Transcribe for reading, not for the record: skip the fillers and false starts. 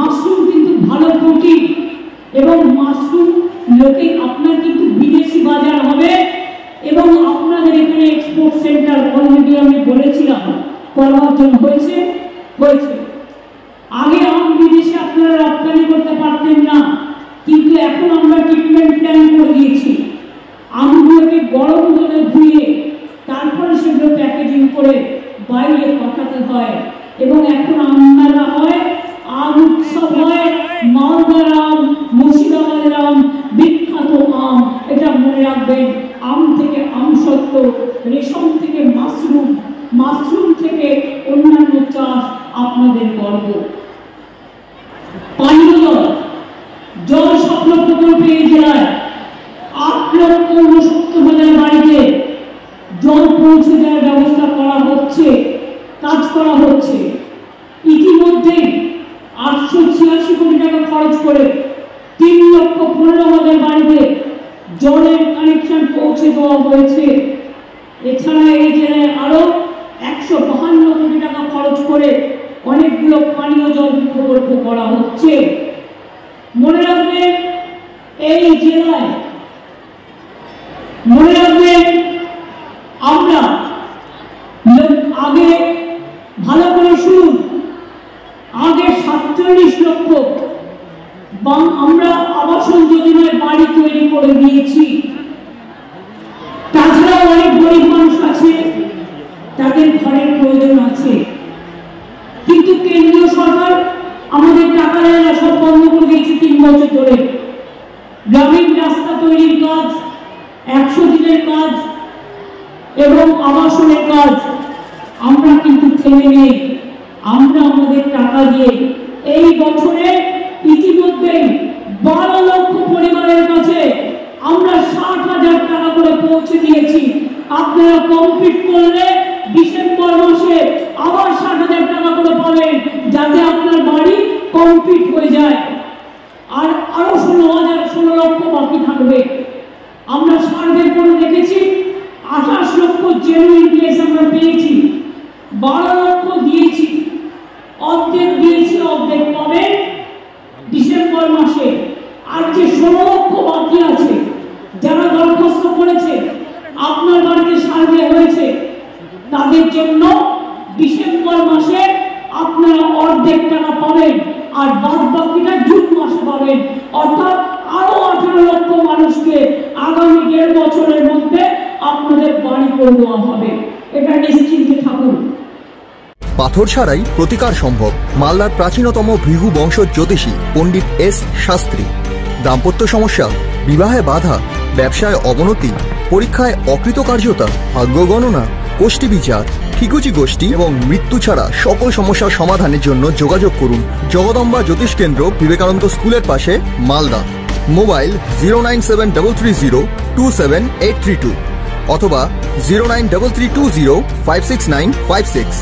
Mushroom কিন্তু ভালো protein, এবং মাশরুম লোকে আপনার কিন্তু বিদেশি বাজার হবে, এবং আপনাদের এখানে এক্সপোর্ট সেন্টার অলরেডি আমি বলেছিলাম করার জন্য হয়েছে। আগে আম বিদেশে আপনারা রপ্তানি করতে পারতেন না, কিন্তু এখন আমরা ট্রিটমেন্ট প্ল্যান করে দিয়েছি। আমগুলোকে গরম জলে ধুয়ে তারপরে সেগুলো প্যাকেজিং করে বাইরে পাঠাতে হয়, এবং এখন আমদানা হয়, আম উৎসব হয়, মালদার আম, মুর্শিদাবাদের আম, বিখ্যাত আম। এটা মনে রাখবেন, আম থেকে আমসত্ব, রেশম থেকে মাশরুম, মাশরুম থেকে অন্যান্য চাষ আপনাদের গর্ব। পানীয় জল স্বপ্ন প্রকল্পে এই জেলায় 8,69,000 বাড়িতে জল পৌঁছে দেওয়ার ব্যবস্থা করা হচ্ছে, কাজ করা হচ্ছে। ইতিমধ্যে 886 কোটি টাকা খরচ করে 3,15,000 বাড়িতে জলের কানেকশন পৌঁছে দেওয়া হয়েছে। এছাড়া এই জেলায় আরো 152 কোটি টাকা খরচ করে অনেকগুলো পানীয় জল প্রকল্প করা হচ্ছে। মনে রাখবেন, এই জেলায় মনে রাখবেন, আমরা আগে ভালো করে শুনুন, আগে 47 লক্ষ আমরা আবাসন যোজনায় বাড়ি তৈরি করে দিয়েছি। তাছাড়াও অনেক গরিব মানুষ আছে, তাদের ঘরের প্রয়োজন আছে, কিন্তু কেন্দ্রীয় সরকার আমাদের টাকা দেয় না, সব বন্ধ করে দিয়েছে 3 বছর ধরে। গ্রামীণ রাস্তা তৈরির কাজ, 100 দিনের কাজ এবং আবাসনের কাজ আমরা কিন্তু থেমে নেই। আমরা আমাদের টাকা দিয়ে এই বছরে ইতিমধ্যে 12 লক্ষ পরিবারের কাছে আমরা 60,000 টাকা করে পৌঁছে দিয়েছি। আপনারা কমপ্লিট করলে ডিসেম্বর মাসে আবার 60,000 টাকা করে পাবেন, যাতে আপনার বাড়ি কমপ্লিট হয়ে যায়। আর আরো 16 লক্ষ বাকি থাকবে। আমরা সার্ভে করে দেখেছি 28 লক্ষ জেনুইন কেস আমরা পেয়েছি, 12 লক্ষ দিয়েছি, অর্ধেক দিয়েছি, অর্ধেক পাবেন ডিসেম্বর মাসে। আর যে 16 লক্ষ বাকি আছে, যারা দরখাস্ত করেছে, আপনার বাড়িতে সার্ভে হয়েছে, তাদের জন্য ডিসেম্বর মাসে আপনারা অর্ধেক টাকা পাবেন, আর বাদ বাকিটা জুন মাসে পাবেন। অর্থাৎ আরো 18 লক্ষ মানুষকে আগামী 1.5 বছরের মধ্যে আপনাদের বাড়ি করে দেওয়া হবে। এটা নিশ্চিন্তে থাকুন। পাথর ছাড়াই প্রতিকার সম্ভব। মালদার প্রাচীনতম ভৃগু বংশ জ্যোতিষী পণ্ডিত এস শাস্ত্রী। দাম্পত্য সমস্যা, বিবাহে বাধা, ব্যবসায় অবনতি, পরীক্ষায় অকৃতকার্যতা, ভাগ্য গণনা, কোষ্ঠী বিচার, ঠিকুচি গোষ্ঠী এবং মৃত্যু ছাড়া সকল সমস্যার সমাধানের জন্য যোগাযোগ করুন জগদম্বা জ্যোতিষ কেন্দ্র, বিবেকানন্দ স্কুলের পাশে, মালদা। মোবাইল 09730278332 অথবা 09332056956।